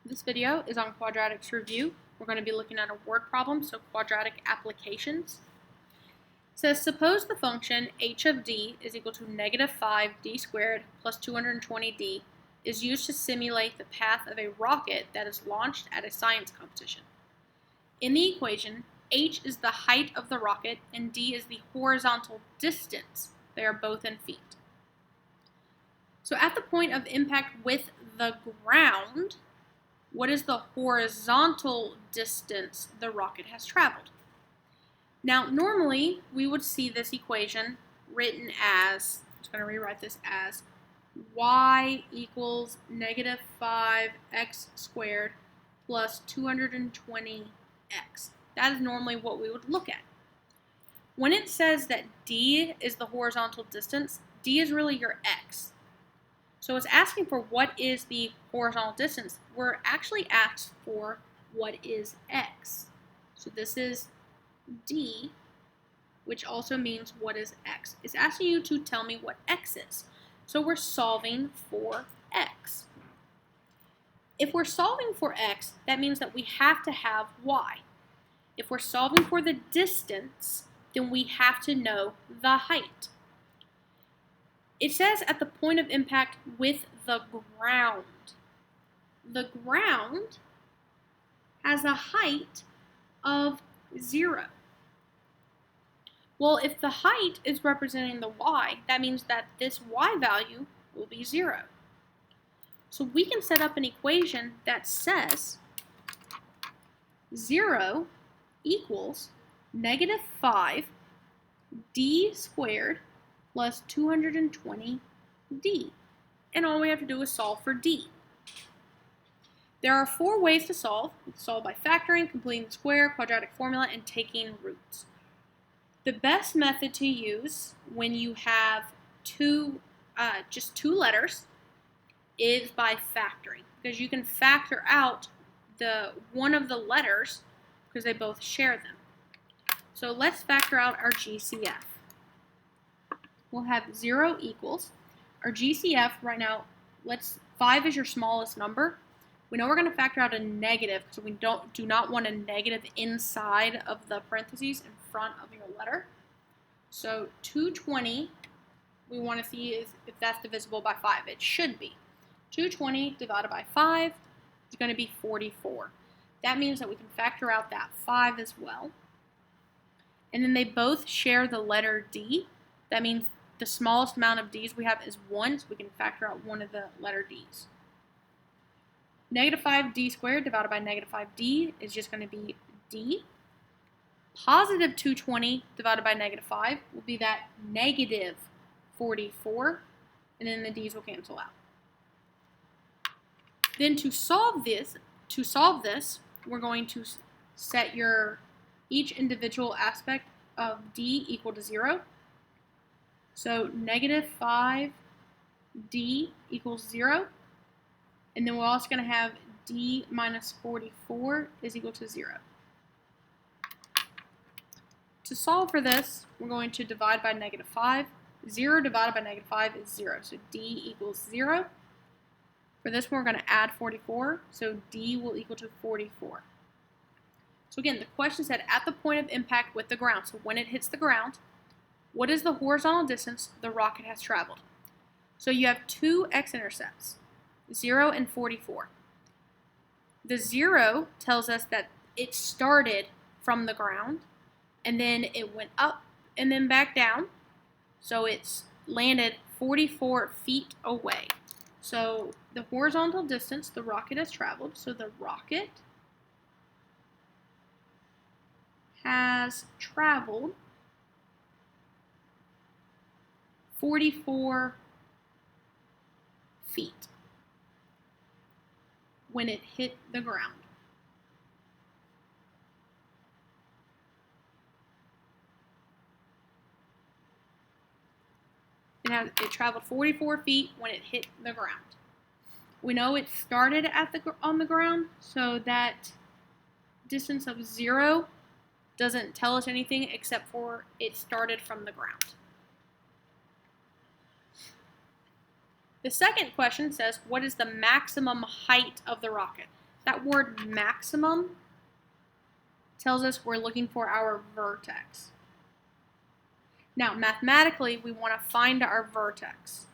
This video is on quadratics review. We're going to be looking at a word problem, so quadratic applications. It says, suppose the function h of d is equal to negative 5d squared plus 220d is used to simulate the path of a rocket that is launched at a science competition. In the equation, h is the height of the rocket and d is the horizontal distance. They are both in feet. So at the point of impact with the ground, what is the horizontal distance the rocket has traveled? Now, normally, we would see this equation written as, I'm just going to rewrite this as y equals negative 5x squared plus 220x. That is normally what we would look at. When it says that d is the horizontal distance, d is really your x. So it's asking for what is the horizontal distance. We're actually asked for what is x. So this is d, which also means what is x. It's asking you to tell me what x is. So we're solving for x. If we're solving for x, that means that we have to have y. If we're solving for the distance, then we have to know the height. It says at the point of impact with the ground. The ground has a height of 0. Well, if the height is representing the y, that means that this y value will be 0. So we can set up an equation that says 0 equals negative 5d squared plus 220d. And all we have to do is solve for d. There are 4 ways to solve. Solve by factoring, completing the square, quadratic formula, and taking roots. The best method to use when you have just two letters is by factoring, because you can factor out one of the letters because they both share them. So let's factor out our GCF. We'll have 0 equals our GCF right now. 5 is your smallest number. We know we're going to factor out a negative because we do not want a negative inside of the parentheses in front of your letter. So 220, we want to see if that's divisible by 5. It should be. 220 divided by 5 is going to be 44. That means that we can factor out that 5 as well. And then they both share the letter D. That means the smallest amount of D's we have is 1, so we can factor out one of the letter D's. Negative 5d squared divided by negative 5d is just going to be d. Positive 220 divided by negative 5 will be that negative 44, and then the d's will cancel out. Then to solve this, we're going to set each individual aspect of d equal to 0. So negative 5d equals 0. And then we're also going to have d minus 44 is equal to 0. To solve for this, we're going to divide by negative 5. 0 divided by negative 5 is 0, so d equals 0. For this one, we're going to add 44, so d will equal to 44. So again, the question said at the point of impact with the ground, so when it hits the ground, what is the horizontal distance the rocket has traveled? So you have two x-intercepts, 0 and 44. The 0 tells us that it started from the ground, and then it went up and then back down. So it's landed 44 feet away. So the horizontal distance the rocket has traveled, so the rocket has traveled 44 feet when it hit the ground. It traveled 44 feet when it hit the ground. We know it started on the ground, so that distance of 0 doesn't tell us anything except for it started from the ground. The second question says, what is the maximum height of the rocket? That word maximum tells us we're looking for our vertex. Now, mathematically, we want to find our vertex.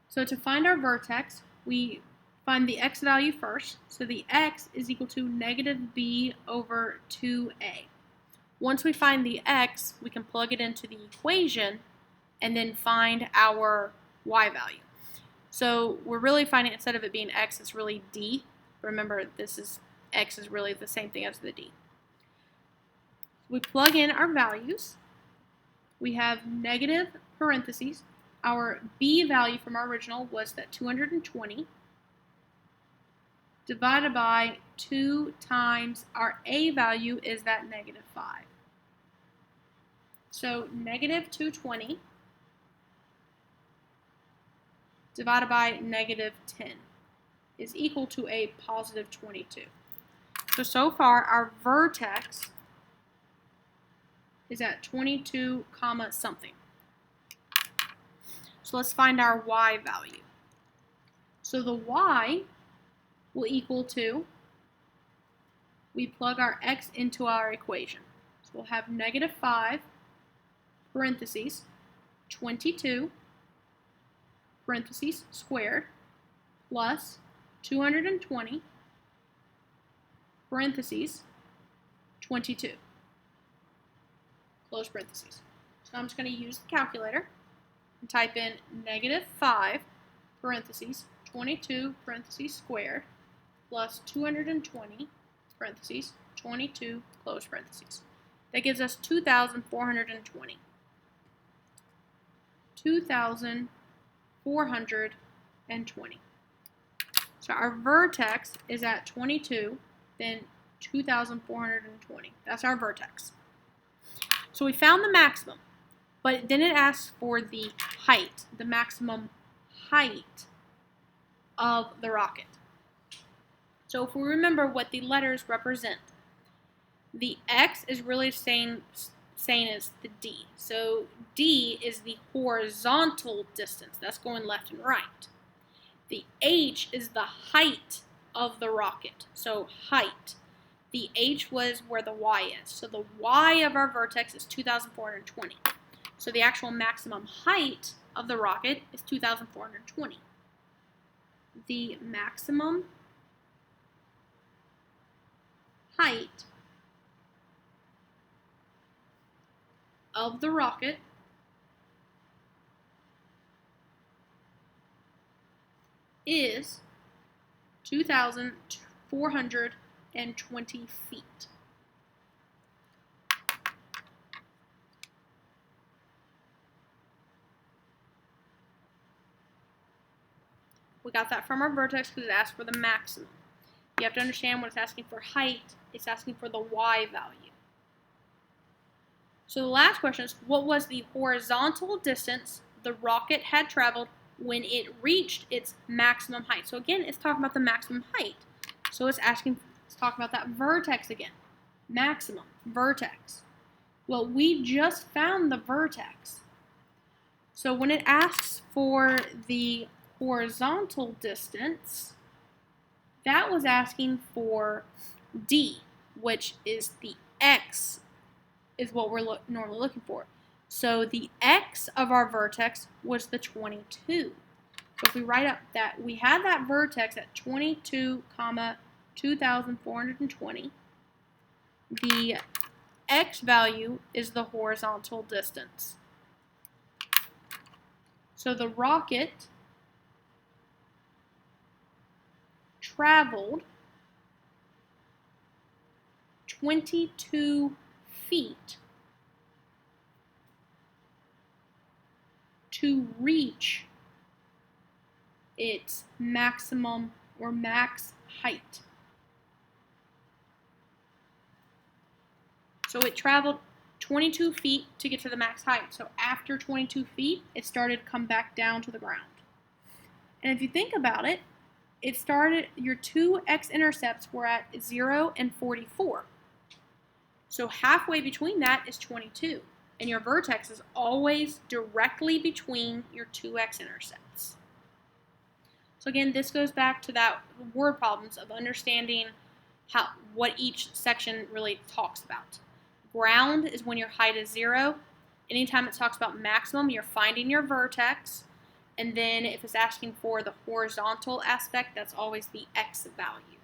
So to find our vertex, we find the x value first. So the x is equal to negative b over 2a. Once we find the x, we can plug it into the equation and then find our y value. So we're really finding, instead of it being x, it's really d. Remember, x is really the same thing as the d. We plug in our values. We have negative parentheses. Our b value from our original was that 220 divided by 2 times our a value is that negative 5. So negative 220 divided by negative 10 is equal to a positive 22. So far our vertex is at 22 comma something. So let's find our y value. So the y will equal to, we plug our x into our equation. So we'll have negative 5 parentheses 22 parentheses squared plus 220 parentheses 22 close parentheses. So I'm just going to use the calculator and type in negative 5 parentheses 22 parentheses squared plus 220 parentheses 22 close parentheses. That gives us 2,420. 2,420. So our vertex is at 22, then 2,420. That's our vertex. So we found the maximum, but then it asks for the height, the maximum height of the rocket. So if we remember what the letters represent, the x is really saying is the d. So d is the horizontal distance. That's going left and right. The h is the height of the rocket. So height. The h was where the y is. So the y of our vertex is 2,420. So the actual maximum height of the rocket is 2,420. The maximum height of the rocket is 2,420 feet. We got that from our vertex because it asked for the maximum. You have to understand when it's asking for height, it's asking for the y value. So the last question is, what was the horizontal distance the rocket had traveled when it reached its maximum height? So again, it's talking about the maximum height. So it's talking about that vertex again. Maximum, vertex. Well, we just found the vertex. So when it asks for the horizontal distance, that was asking for d, which is the x, is what we're normally looking for. So the x of our vertex was the 22. So if we write up that we had that vertex at 22, 2,420, the x value is the horizontal distance. So the rocket traveled 22 feet to reach its maximum or max height. So it traveled 22 feet to get to the max height. So after 22 feet, it started to come back down to the ground. And if you think about it, your two x-intercepts were at 0 and 44. So halfway between that is 22. And your vertex is always directly between your two x-intercepts. So again, this goes back to that word problems of understanding what each section really talks about. Ground is when your height is 0. Anytime it talks about maximum, you're finding your vertex. And then if it's asking for the horizontal aspect, that's always the x value.